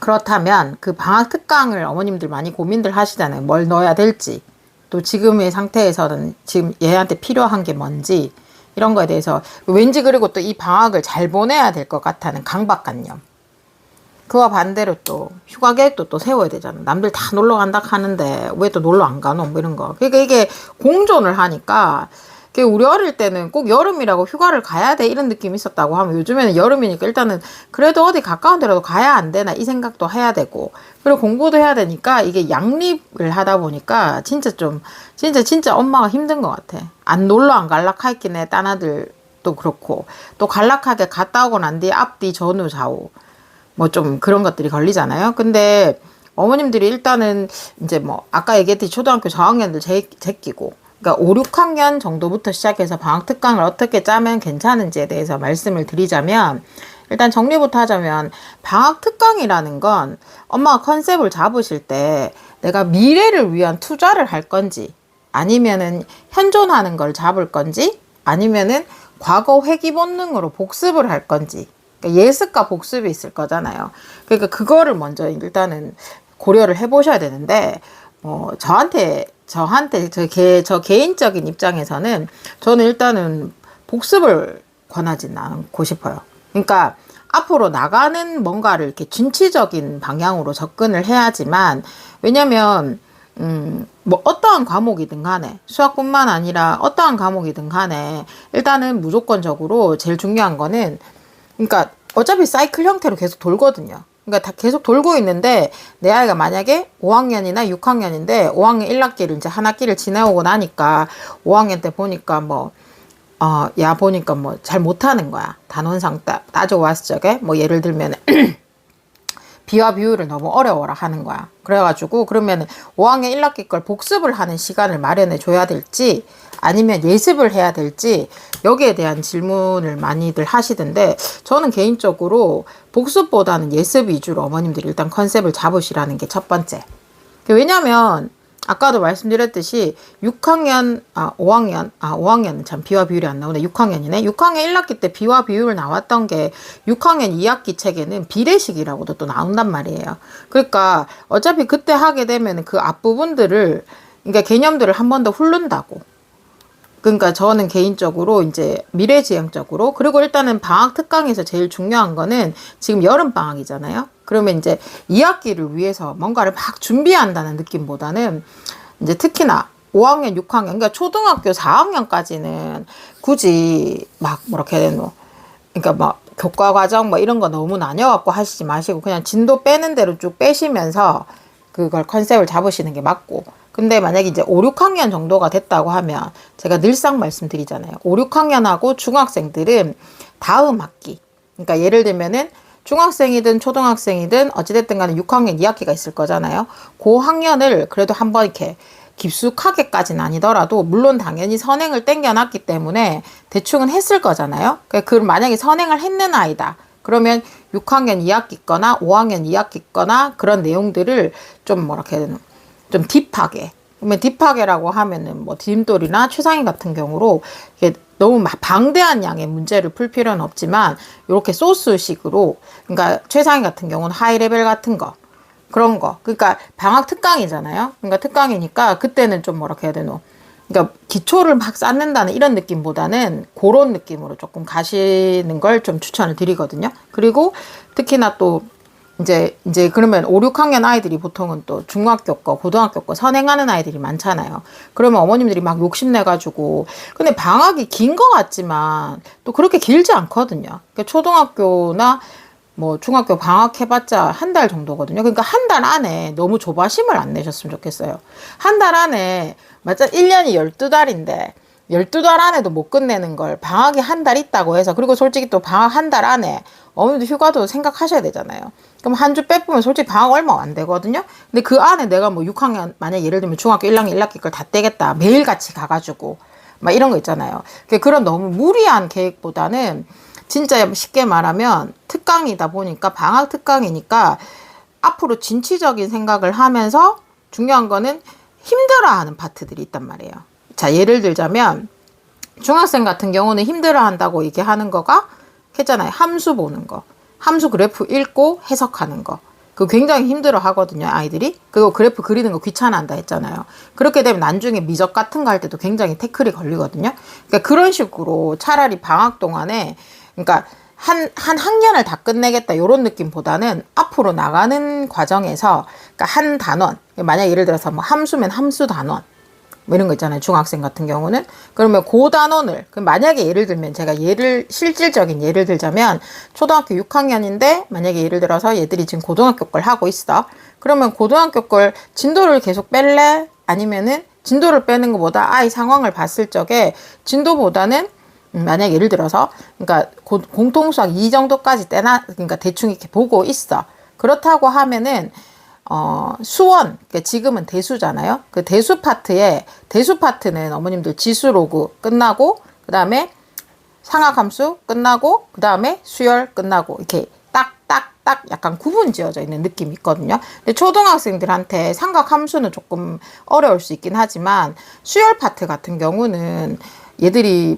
그렇다면 그 방학 특강을 어머님들 많이 고민들 하시잖아요. 뭘 넣어야 될지. 또 지금의 상태에서는 지금 얘한테 필요한 게 뭔지 이런 거에 대해서 왠지 그리고 또 이 방학을 잘 보내야 될 것 같다는 강박관념. 그와 반대로 또 휴가 계획도 또 세워야 되잖아. 남들 다 놀러 간다 하는데 왜 또 놀러 안 가노? 뭐 이런 거. 그러니까 이게 공존을 하니까 우리 어릴 때는 꼭 여름이라고 휴가를 가야 돼 이런 느낌이 있었다고 하면 요즘에는 여름이니까 일단은 그래도 어디 가까운 데라도 가야 안 되나 이 생각도 해야 되고 그리고 공부도 해야 되니까 이게 양립을 하다 보니까 진짜 엄마가 힘든 것 같아. 안 놀러 안 갈락 할긴 해. 딴 아들도 그렇고 또 간락하게 갔다 오고 난 뒤에 앞뒤 전후 좌우 뭐 좀 그런 것들이 걸리잖아요. 근데 어머님들이 일단은 이제 뭐 아까 얘기했듯이 초등학교 저학년들 제끼고 그러니까 5, 6학년 정도부터 시작해서 방학 특강을 어떻게 짜면 괜찮은지에 대해서 말씀을 드리자면 일단 정리부터 하자면 방학 특강이라는 건 엄마가 컨셉을 잡으실 때 내가 미래를 위한 투자를 할 건지 아니면은 현존하는 걸 잡을 건지 아니면은 과거 회귀 본능으로 복습을 할 건지 그러니까 예습과 복습이 있을 거잖아요. 그러니까 그거를 먼저 일단은 고려를 해보셔야 되는데 저 개인적인 입장에서는 저는 일단은 복습을 권하진 않고 싶어요. 그러니까 앞으로 나가는 뭔가를 이렇게 준치적인 방향으로 접근을 해야지만 왜냐면 뭐 어떠한 과목이든 간에 수학뿐만 아니라 어떠한 과목이든 간에 일단은 무조건적으로 제일 중요한 거는 그러니까 어차피 사이클 형태로 계속 돌거든요. 그러니까 다 계속 돌고 있는데 내 아이가 만약에 5학년이나 6학년인데 5학년 1학기를 이제 한 학기를 지나오고 나니까 5학년 때 보니까 보니까 뭐 잘 못하는 거야. 단원상 따져왔을 적에 뭐 예를 들면 비와 비율을 너무 어려워라 하는 거야. 그래가지고 그러면 5학년 1학기 걸 복습을 하는 시간을 마련해 줘야 될지 아니면 예습을 해야 될지 여기에 대한 질문을 많이들 하시던데 저는 개인적으로 복습보다는 예습 위주로 어머님들이 일단 컨셉을 잡으시라는 게 첫 번째. 왜냐면 아까도 말씀드렸듯이 5학년은 참 비와 비율이 안 나오네. 6학년이네. 6학년 1학기 때 비와 비율 나왔던 게 6학년 2학기 책에는 비례식이라고도 또 나온단 말이에요. 그러니까 어차피 그때 하게 되면 그 앞부분들을 그러니까 개념들을 한 번 더 훑는다고. 그러니까 저는 개인적으로 이제 미래지향적으로 그리고 일단은 방학 특강에서 제일 중요한 거는 지금 여름 방학이잖아요. 그러면 이제 2학기를 위해서 뭔가를 막 준비한다는 느낌보다는 이제 특히나 5학년, 6학년, 그러니까 초등학교 4학년까지는 굳이 막 뭐렇게 해야 되노? 그러니까 막 교과 과정 뭐 이런 거 너무 나뉘어갖고 하시지 마시고 그냥 진도 빼는 대로 쭉 빼시면서 그걸 컨셉을 잡으시는 게 맞고 근데 만약에 이제 5, 6학년 정도가 됐다고 하면 제가 늘상 말씀드리잖아요. 5, 6학년하고 중학생들은 다음 학기 그러니까 예를 들면은 중학생이든 초등학생이든 어찌됐든 간에 6학년 2학기가 있을 거잖아요. 그 학년을 그래도 한번 이렇게 깊숙하게까지는 아니더라도 물론 당연히 선행을 땡겨놨기 때문에 대충은 했을 거잖아요. 그 만약에 선행을 했는 아이다. 그러면 6학년 2학기 거나 5학년 2학기 거나 그런 내용들을 좀 뭐랄까 해야 되나 좀 딥하게 그러면 딥하게라고 하면은 뭐 디딤돌이나 최상위 같은 경우로 이게 너무 방대한 양의 문제를 풀 필요는 없지만 이렇게 소스식으로 그러니까 최상위 같은 경우는 하이레벨 같은 거 그런 거 그러니까 방학 특강이잖아요. 그러니까 특강이니까 그때는 좀 뭐라 해야 되노 그러니까 기초를 막 쌓는다는 이런 느낌보다는 그런 느낌으로 조금 가시는 걸 좀 추천을 드리거든요. 그리고 특히나 또 이제 그러면 5, 6학년 아이들이 보통은 또 중학교 거, 고등학교 거 선행하는 아이들이 많잖아요. 그러면 어머님들이 막 욕심내가지고 근데 방학이 긴 것 같지만 또 그렇게 길지 않거든요. 그러니까 초등학교나 뭐 중학교 방학 해봤자 한 달 정도거든요. 그러니까 한 달 안에 너무 조바심을 안 내셨으면 좋겠어요. 한 달 안에 맞아 1년이 12달인데 12달 안에도 못 끝내는 걸 방학이 한 달 있다고 해서 그리고 솔직히 또 방학 한 달 안에 어머니도 휴가도 생각하셔야 되잖아요. 그럼 한 주 빼보면 솔직히 방학 얼마 안 되거든요. 근데 그 안에 내가 뭐 6학년 만약 예를 들면 중학교 1학년 1학기 걸 다 떼겠다. 매일같이 가가지고 막 이런 거 있잖아요. 그런 너무 무리한 계획보다는 진짜 쉽게 말하면 특강이다 보니까 방학 특강이니까 앞으로 진취적인 생각을 하면서 중요한 거는 힘들어하는 파트들이 있단 말이에요. 자 예를 들자면 중학생 같은 경우는 힘들어한다고 얘기하는 거가 했잖아요. 함수 보는 거. 함수 그래프 읽고 해석하는 거. 그 굉장히 힘들어 하거든요, 아이들이. 그리고 그래프 그리는 거 귀찮아한다 했잖아요. 그렇게 되면 나중에 미적 같은 거 할 때도 굉장히 태클이 걸리거든요. 그러니까 그런 식으로 차라리 방학 동안에, 그러니까 한 학년을 다 끝내겠다 요런 느낌보다는 앞으로 나가는 과정에서, 그러니까 한 단원, 만약 예를 들어서 뭐 함수면 함수 단원 뭐 이런 거 있잖아요, 중학생 같은 경우는. 그러면 그 단원을, 만약에 예를 들면 제가 실질적인 예를 들자면 초등학교 6학년인데 만약에 예를 들어서 얘들이 지금 고등학교 걸 하고 있어. 그러면 고등학교 걸 진도를 계속 뺄래? 아니면은 진도를 빼는 것보다 아이 상황을 봤을 적에 진도보다는 만약 예를 들어서, 그러니까 공통수학 2 정도까지 그러니까 대충 이렇게 보고 있어. 그렇다고 하면은 수원, 그러니까 지금은 대수잖아요. 그 대수 파트는 어머님들 지수로그 끝나고, 그 다음에 상학함수 끝나고, 그 다음에 수열 끝나고, 이렇게 딱 약간 구분 지어져 있는 느낌이 있거든요. 근데 초등학생들한테 삼각함수는 조금 어려울 수 있긴 하지만 수열 파트 같은 경우는 얘들이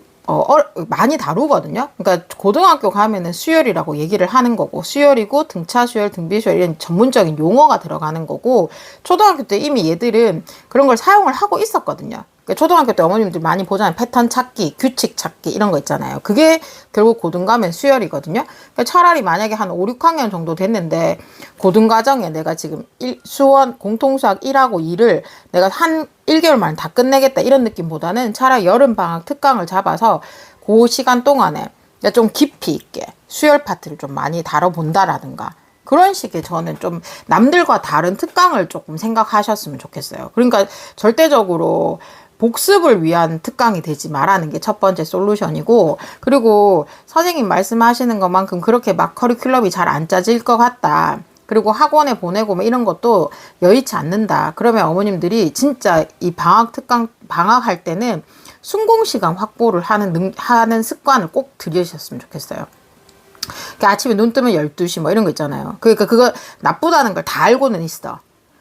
많이 다루거든요. 그러니까 고등학교 가면은 수열이라고 얘기를 하는 거고, 수열이고 등차 수열, 등비 수열 이런 전문적인 용어가 들어가는 거고, 초등학교 때 이미 얘들은 그런 걸 사용을 하고 있었거든요. 그러니까 초등학교 때 어머님들 많이 보잖아요. 패턴 찾기, 규칙 찾기 이런 거 있잖아요. 그게 결국 고등 가면 수열이거든요. 그러니까 차라리 만약에 한 5, 6학년 정도 됐는데 고등 과정에 내가 지금 수원 공통수학 1하고 2를 내가 한 1개월 만에 다 끝내겠다 이런 느낌보다는 차라리 여름방학 특강을 잡아서 그 시간 동안에 좀 깊이 있게 수열 파트를 좀 많이 다뤄본다라든가 그런 식의, 저는 좀 남들과 다른 특강을 조금 생각하셨으면 좋겠어요. 그러니까 절대적으로 복습을 위한 특강이 되지 말라는 게 첫 번째 솔루션이고, 그리고 선생님 말씀하시는 것만큼 그렇게 막 커리큘럼이 잘 안 짜질 것 같다, 그리고 학원에 보내고 뭐 이런 것도 여의치 않는다, 그러면 어머님들이 진짜 이 방학할 때는 순공시간 확보를 하는 습관을 꼭 들이셨으면 좋겠어요. 그러니까 아침에 눈 뜨면 12시 뭐 이런 거 있잖아요. 그러니까 그거 나쁘다는 걸 다 알고는 있어.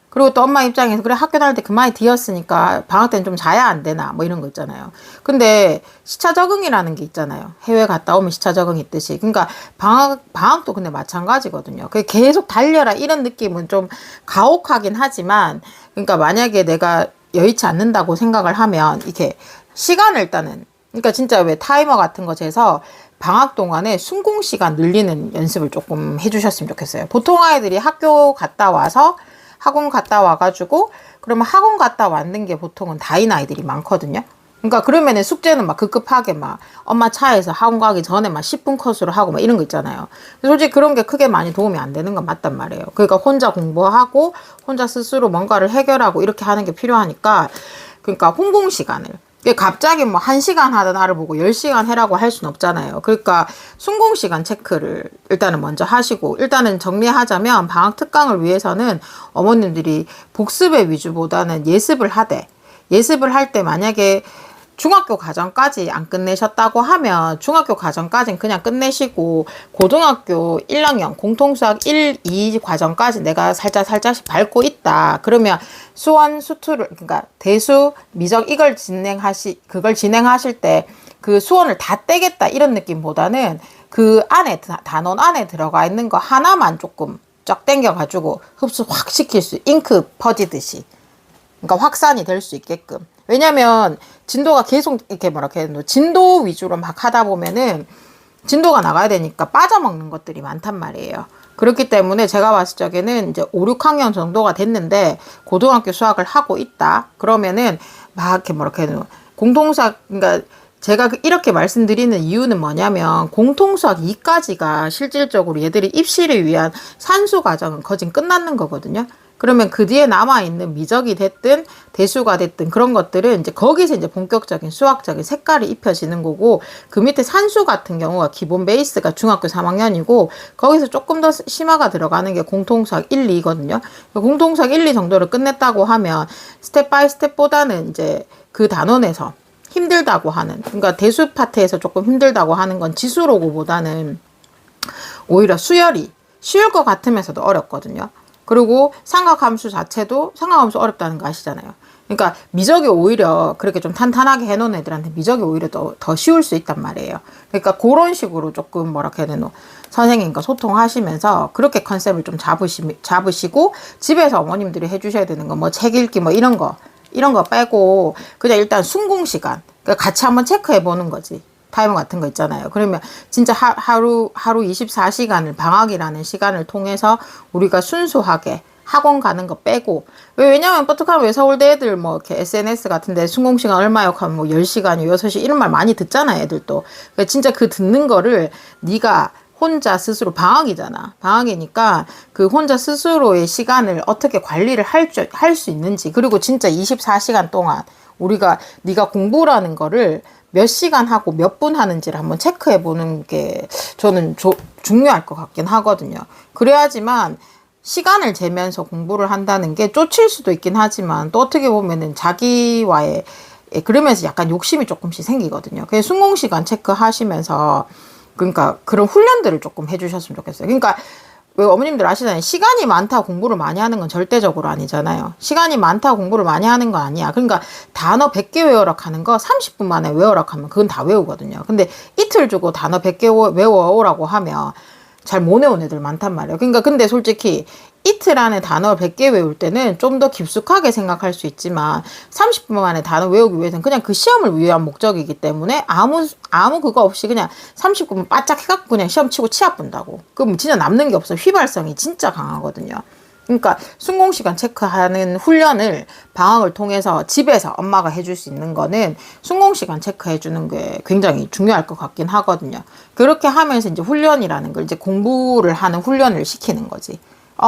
그리고 또 엄마 입장에서 그래 학교 다닐 때 그만이 뒤었으니까 방학 때는 좀 자야 안 되나 뭐 이런 거 있잖아요. 근데 시차 적응이라는 게 있잖아요. 해외 갔다 오면 시차 적응 있듯이. 그러니까 방학도 근데 마찬가지거든요. 그 계속 달려라 이런 느낌은 좀 가혹하긴 하지만, 그러니까 만약에 내가 여의치 않는다고 생각을 하면 이렇게 시간을 일단은, 그러니까 진짜 왜 타이머 같은 거 재서 방학 동안에 순공 시간 늘리는 연습을 조금 해주셨으면 좋겠어요. 보통 아이들이 학교 갔다 와서 학원 갔다 와가지고, 그러면 학원 갔다 왔는 게 보통은 다인 아이들이 많거든요. 그러니까 그러면은 숙제는 막 급급하게 막 엄마 차에서 학원 가기 전에 막 10분 컷으로 하고 막 이런 거 있잖아요. 솔직히 그런 게 크게 많이 도움이 안 되는 건 맞단 말이에요. 그러니까 혼자 공부하고 혼자 스스로 뭔가를 해결하고 이렇게 하는 게 필요하니까, 그러니까 홍공 시간을, 갑자기 뭐 1시간 하던 나를 보고 10시간 해라고 할 수는 없잖아요. 그러니까 순공시간 체크를 일단은 먼저 하시고, 일단은 정리하자면 방학 특강을 위해서는 어머님들이 복습의 위주보다는 예습을 할 때 만약에 중학교 과정까지 안 끝내셨다고 하면 중학교 과정까지는 그냥 끝내시고, 고등학교 1학년 공통수학 1, 2 과정까지 내가 살짝씩 밟고 있다, 그러면 수원 수투를, 그러니까 대수 미적 그걸 진행하실 때 그 수원을 다 떼겠다 이런 느낌보다는 그 안에 단원 안에 들어가 있는 거 하나만 조금 쫙 당겨 가지고 흡수 확 시킬 수, 잉크 퍼지듯이, 그러니까 확산이 될 수 있게끔. 왜냐면 진도가 계속 이렇게 진도 위주로 막 하다 보면은 진도가 나가야 되니까 빠져먹는 것들이 많단 말이에요. 그렇기 때문에 제가 봤을 적에는 이제 5, 6학년 정도가 됐는데 고등학교 수학을 하고 있다, 그러면은 막 이렇게 공통수학, 그러니까 제가 이렇게 말씀드리는 이유는 뭐냐면, 공통수학 2까지가 실질적으로 얘들이 입시를 위한 산수 과정은 거진 끝났는 거거든요. 그러면 그 뒤에 남아있는 미적이 됐든 대수가 됐든 그런 것들은 이제 거기서 이제 본격적인 수학적인 색깔이 입혀지는 거고, 그 밑에 산수 같은 경우가 기본 베이스가 중학교 3학년이고 거기서 조금 더 심화가 들어가는 게 공통수학 1, 2거든요. 공통수학 1, 2 정도를 끝냈다고 하면 스텝 바이 스텝보다는 이제 그 단원에서 힘들다고 하는, 그러니까 대수 파트에서 조금 힘들다고 하는 건 지수로고보다는 오히려 수열이 쉬울 것 같으면서도 어렵거든요. 그리고 삼각함수 자체도 삼각함수 어렵다는 거 아시잖아요. 그러니까 미적이 오히려 그렇게 좀 탄탄하게 해놓은 애들한테 미적이 오히려 더 쉬울 수 있단 말이에요. 그러니까 그런 식으로 조금 뭐라 해야 되노, 선생님과 소통하시면서 그렇게 컨셉을 좀 잡으시고, 집에서 어머님들이 해주셔야 되는 거 뭐 책 읽기 뭐 이런 거 빼고 그냥 일단 순공 시간, 그러니까 같이 한번 체크해 보는 거지. 타이머 같은 거 있잖아요. 그러면 진짜 하루 24시간을 방학이라는 시간을 통해서 우리가 순수하게 학원 가는 거 빼고, 왜냐면 뻗떡하면 왜 서울대 애들 뭐 이렇게 SNS 같은데 순공시간 얼마요 하면 뭐 10시간이요 6시 이런 말 많이 듣잖아요, 애들도. 그러니까 진짜 그 듣는 거를 네가 혼자 스스로, 방학이잖아. 방학이니까 그 혼자 스스로의 시간을 어떻게 관리를 할 수 있는지, 그리고 진짜 24시간 동안 네가 공부라는 거를 몇 시간 하고 몇 분 하는지를 한번 체크해 보는 게 저는 중요할 것 같긴 하거든요. 그래야지만 시간을 재면서 공부를 한다는 게 쫓일 수도 있긴 하지만, 또 어떻게 보면은 자기와의, 그러면서 약간 욕심이 조금씩 생기거든요. 그래서 순공시간 체크하시면서, 그러니까 그런 훈련들을 조금 해주셨으면 좋겠어요. 그러니까 왜 어머님들 아시잖아요. 시간이 많다고 공부를 많이 하는 건 절대적으로 아니잖아요. 시간이 많다고 공부를 많이 하는 거 아니야. 그러니까 단어 100개 외워라 하는 거 30분 만에 외워라 하면 그건 다 외우거든요. 근데 이틀 주고 단어 100개 외워오라고 하면 잘 못 외운 애들 많단 말이에요. 그러니까 근데 솔직히 이틀 안에 단어 100개 외울 때는 좀 더 깊숙하게 생각할 수 있지만 30분 만에 단어 외우기 위해서는 그냥 그 시험을 위한 목적이기 때문에 아무 그거 없이 그냥 30분 바짝 해갖고 그냥 시험 치고 치아 본다고. 그럼 진짜 남는 게 없어. 휘발성이 진짜 강하거든요. 그러니까 순공시간 체크하는 훈련을 방학을 통해서 집에서 엄마가 해줄 수 있는 거는 순공시간 체크해주는 게 굉장히 중요할 것 같긴 하거든요. 그렇게 하면서 이제 훈련이라는 걸, 이제 공부를 하는 훈련을 시키는 거지.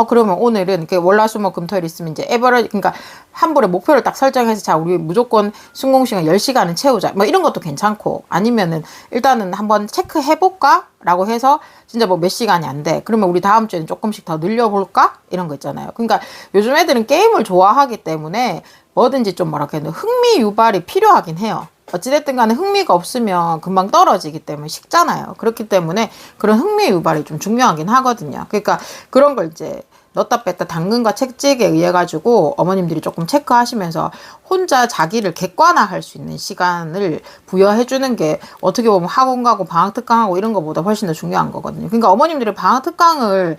그러면 오늘은 이렇게 월화수목금토일 있으면 이제 에버러지, 그러니까 한 번에 목표를 딱 설정해서, 자, 우리 무조건 순공시간 10시간은 채우자. 뭐 이런 것도 괜찮고, 아니면은 일단은 한번 체크해볼까? 라고 해서 진짜 뭐 몇 시간이 안 돼. 그러면 우리 다음 주에는 조금씩 더 늘려볼까? 이런 거 있잖아요. 그러니까 요즘 애들은 게임을 좋아하기 때문에 뭐든지 좀 뭐랄까 흥미 유발이 필요하긴 해요. 어찌됐든 간에 흥미가 없으면 금방 떨어지기 때문에 식잖아요. 그렇기 때문에 그런 흥미 유발이 좀 중요하긴 하거든요. 그러니까 그런 걸 이제 넣다 뺐다 당근과 책찍에 의해 가지고 어머님들이 조금 체크하시면서 혼자 자기를 객관화할 수 있는 시간을 부여해 주는 게 어떻게 보면 학원 가고 방학 특강하고 이런 거보다 훨씬 더 중요한 거거든요. 그러니까 어머님들이 방학 특강을,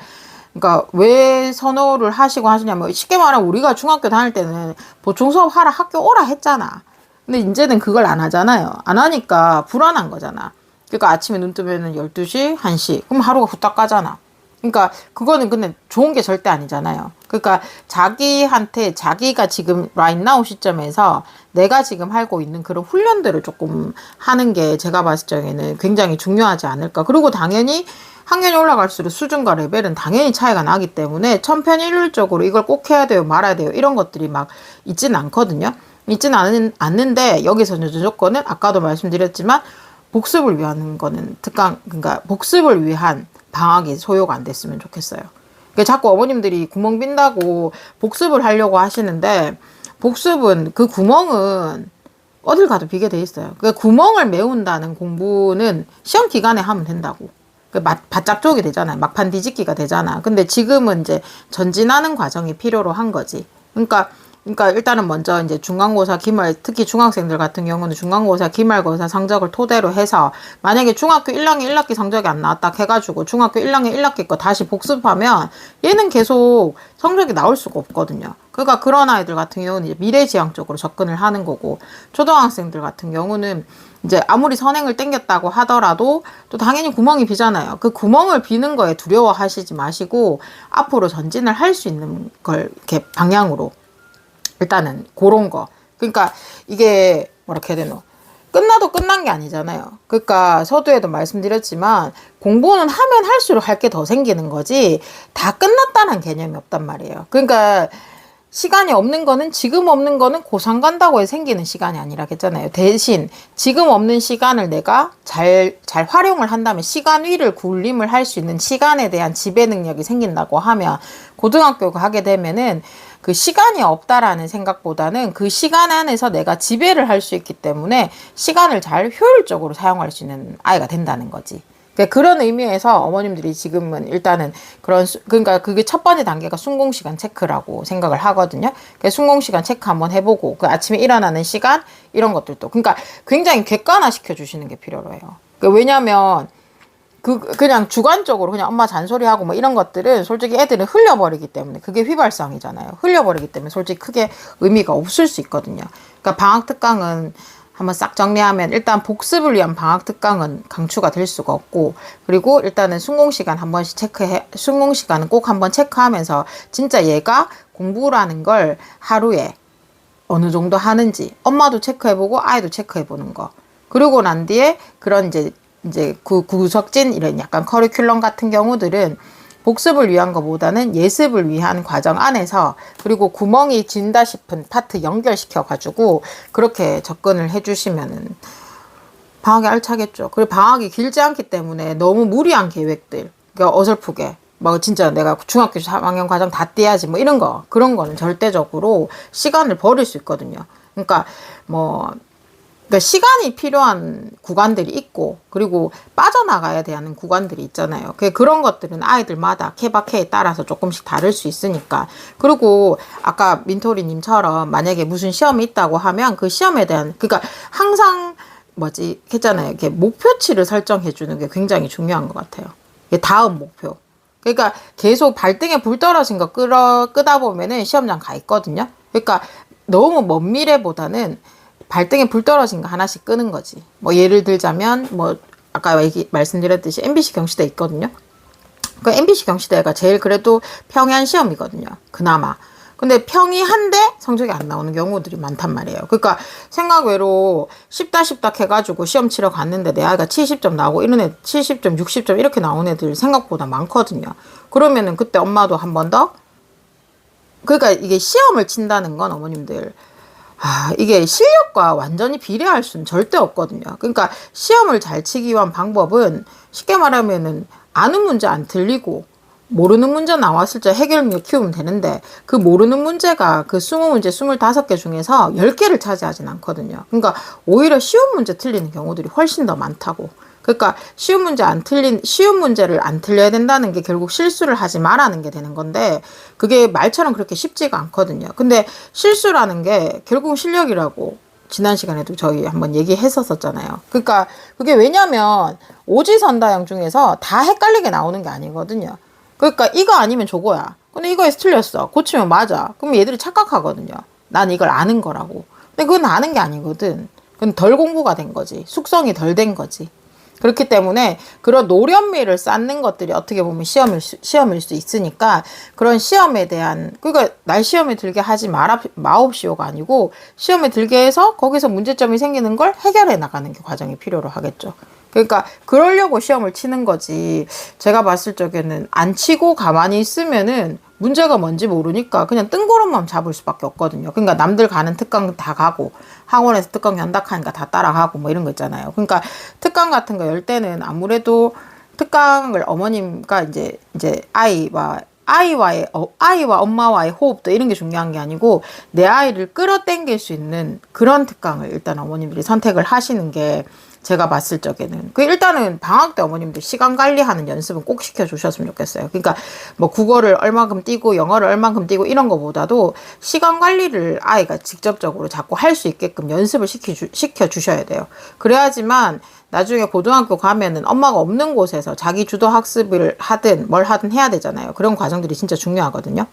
그러니까 왜 선호를 하시고 하시냐면, 쉽게 말하면 우리가 중학교 다닐 때는 보충 수업 하라 학교 오라 했잖아. 근데 이제는 그걸 안 하잖아요. 안 하니까 불안한 거잖아. 그러니까 아침에 눈 뜨면은 12시, 1시. 그럼 하루가 후딱 가잖아. 그러니까 그거는 근데 좋은 게 절대 아니잖아요. 그러니까 자기한테, 자기가 지금 right now 시점에서 내가 지금 하고 있는 그런 훈련들을 조금 하는 게 제가 봤을 적에는 굉장히 중요하지 않을까. 그리고 당연히 학년이 올라갈수록 수준과 레벨은 당연히 차이가 나기 때문에 천편일률적으로 이걸 꼭 해야 돼요, 말아야 돼요, 이런 것들이 막 있지는 않거든요. 있지는 않는데, 여기서는 조건은 아까도 말씀드렸지만 복습을 위한 거는 특강, 그러니까 복습을 위한 방학이 소요가 안 됐으면 좋겠어요. 그러니까 자꾸 어머님들이 구멍 빈다고 복습을 하려고 하시는데, 복습은 그 구멍은 어딜 가도 비게 돼 있어요. 그 구멍을 메운다는 공부는 시험 기간에 하면 된다고. 바짝 쪼개 되잖아요. 막판 뒤집기가 되잖아. 근데 지금은 이제 전진하는 과정이 필요로 한 거지. 그러니까 일단은 먼저 이제 중간고사, 기말, 특히 중학생들 같은 경우는 중간고사, 기말고사 성적을 토대로 해서, 만약에 중학교 1학년 1학기 성적이 안 나왔다 해가지고 중학교 1학년 1학기 거 다시 복습하면 얘는 계속 성적이 나올 수가 없거든요. 그러니까 그런 아이들 같은 경우는 이제 미래지향적으로 접근을 하는 거고, 초등학생들 같은 경우는 이제 아무리 선행을 땡겼다고 하더라도 또 당연히 구멍이 비잖아요. 그 구멍을 비는 거에 두려워하시지 마시고 앞으로 전진을 할 수 있는 걸 이렇게 방향으로, 일단은 그런 거. 그러니까 이게 뭐라 해야 되노, 끝나도 끝난 게 아니잖아요. 그러니까 서두에도 말씀드렸지만 공부는 하면 할수록 할 게 더 생기는 거지 다 끝났다는 개념이 없단 말이에요. 그러니까 시간이 없는 거는, 지금 없는 거는 고3 간다고 해서 생기는 시간이 아니라겠잖아요. 대신 지금 없는 시간을 내가 잘 활용을 한다면 시간 위를 굴림을 할 수 있는 시간에 대한 지배 능력이 생긴다고 하면, 고등학교 가게 되면은 그 시간이 없다라는 생각보다는 그 시간 안에서 내가 지배를 할 수 있기 때문에 시간을 잘 효율적으로 사용할 수 있는 아이가 된다는 거지. 그러니까 그런 의미에서 어머님들이 지금은 일단은 그러니까 그게 첫 번째 단계가 순공시간 체크라고 생각을 하거든요. 그러니까 순공시간 체크 한번 해보고, 그 아침에 일어나는 시간, 이런 것들도. 그러니까 굉장히 객관화 시켜주시는 게 필요로 해요. 그러니까 왜냐면, 그냥 주관적으로 그냥 엄마 잔소리하고 뭐 이런 것들은 솔직히 애들은 흘려버리기 때문에 그게 휘발성이잖아요. 흘려버리기 때문에 솔직히 크게 의미가 없을 수 있거든요. 그러니까 방학 특강은 한번 싹 정리하면, 일단 복습을 위한 방학 특강은 강추가 될 수가 없고, 그리고 일단은 순공시간 한 번씩 순공시간은 꼭 한번 체크하면서 진짜 얘가 공부라는 걸 하루에 어느 정도 하는지 엄마도 체크해보고 아이도 체크해보는 거. 그러고 난 뒤에 그런 이제 그 구석진 이런 약간 커리큘럼 같은 경우들은 복습을 위한 것보다는 예습을 위한 과정 안에서, 그리고 구멍이 진다 싶은 파트 연결시켜 가지고 그렇게 접근을 해주시면은 방학이 알차겠죠. 그리고 방학이 길지 않기 때문에 너무 무리한 계획들, 그러니까 어설프게 막 진짜 내가 중학교 3학년 과정 다 떼야지 뭐 이런 거, 그런 거는 절대적으로 시간을 버릴 수 있거든요. 그러니까 그러니까 시간이 필요한 구간들이 있고, 그리고 빠져나가야 되는 구간들이 있잖아요. 그런 것들은 아이들마다 케바케에 따라서 조금씩 다를 수 있으니까. 그리고 아까 민토리님처럼 만약에 무슨 시험이 있다고 하면 그 시험에 대한, 그러니까 항상 했잖아요. 이렇게 목표치를 설정해 주는 게 굉장히 중요한 것 같아요. 다음 목표. 그러니까 계속 발등에 불 떨어진 거 끄다 보면은 시험장 가 있거든요. 그러니까 너무 먼 미래보다는 발등에 불 떨어진 거 하나씩 끄는 거지. 뭐 예를 들자면 아까 말씀드렸듯이 MBC 경시대 있거든요. 그 MBC 경시대가 제일 그래도 평이한 시험이거든요. 그나마. 근데 평이 한데 성적이 안 나오는 경우들이 많단 말이에요. 그러니까 생각 외로 쉽다 해가지고 시험 치러 갔는데 내 아이가 70점 나오고 이런 애 70점, 60점 이렇게 나온 애들 생각보다 많거든요. 그러면은 그때 엄마도 한 번 더, 그러니까 이게 시험을 친다는 건 어머님들, 이게 실력과 완전히 비례할 수는 절대 없거든요. 그러니까 시험을 잘 치기 위한 방법은 쉽게 말하면은 아는 문제 안 틀리고 모르는 문제 나왔을 때 해결력 키우면 되는데, 그 모르는 문제가 그 20문제, 25개 중에서 10개를 차지하진 않거든요. 그러니까 오히려 쉬운 문제 틀리는 경우들이 훨씬 더 많다고. 그러니까 쉬운 문제를 안 틀려야 된다는 게 결국 실수를 하지 말라는 게 되는 건데, 그게 말처럼 그렇게 쉽지가 않거든요. 근데 실수라는 게 결국 실력이라고 지난 시간에도 저희 한번 얘기했었잖아요. 그러니까 그게 왜냐면 오지선다형 중에서 다 헷갈리게 나오는 게 아니거든요. 그러니까 이거 아니면 저거야. 근데 이거에서 틀렸어. 고치면 맞아. 그럼 얘들이 착각하거든요. 난 이걸 아는 거라고. 근데 그건 아는 게 아니거든. 그건 덜 공부가 된 거지. 숙성이 덜 된 거지. 그렇기 때문에 그런 노련미를 쌓는 것들이 어떻게 보면 시험일 수 있으니까, 그런 시험에 대한, 그러니까 날 시험에 들게 하지 마옵시오가 아니고, 시험에 들게 해서 거기서 문제점이 생기는 걸 해결해 나가는 게 과정이 필요로 하겠죠. 그러니까 그러려고 시험을 치는 거지. 제가 봤을 적에는 안 치고 가만히 있으면은 문제가 뭔지 모르니까 그냥 뜬구름만 잡을 수밖에 없거든요. 그러니까 남들 가는 특강 다 가고, 학원에서 특강 연락하니까 다 따라가고 뭐 이런 거 있잖아요. 그러니까 특강 같은 거 열 때는 아무래도 특강을 어머님과 이제 아이와 엄마와의 호흡도 이런 게 중요한 게 아니고, 내 아이를 끌어당길 수 있는 그런 특강을 일단 어머님들이 선택을 하시는 게, 제가 봤을 적에는 일단은 방학 때 어머님들 시간 관리하는 연습은 꼭 시켜주셨으면 좋겠어요. 그러니까 뭐 국어를 얼마큼 띄고 영어를 얼마큼 띄고 이런 거보다도 시간 관리를 아이가 직접적으로 자꾸 할 수 있게끔 연습을 시켜주셔야 돼요. 그래야지만 나중에 고등학교 가면은 엄마가 없는 곳에서 자기 주도 학습을 하든 뭘 하든 해야 되잖아요. 그런 과정들이 진짜 중요하거든요.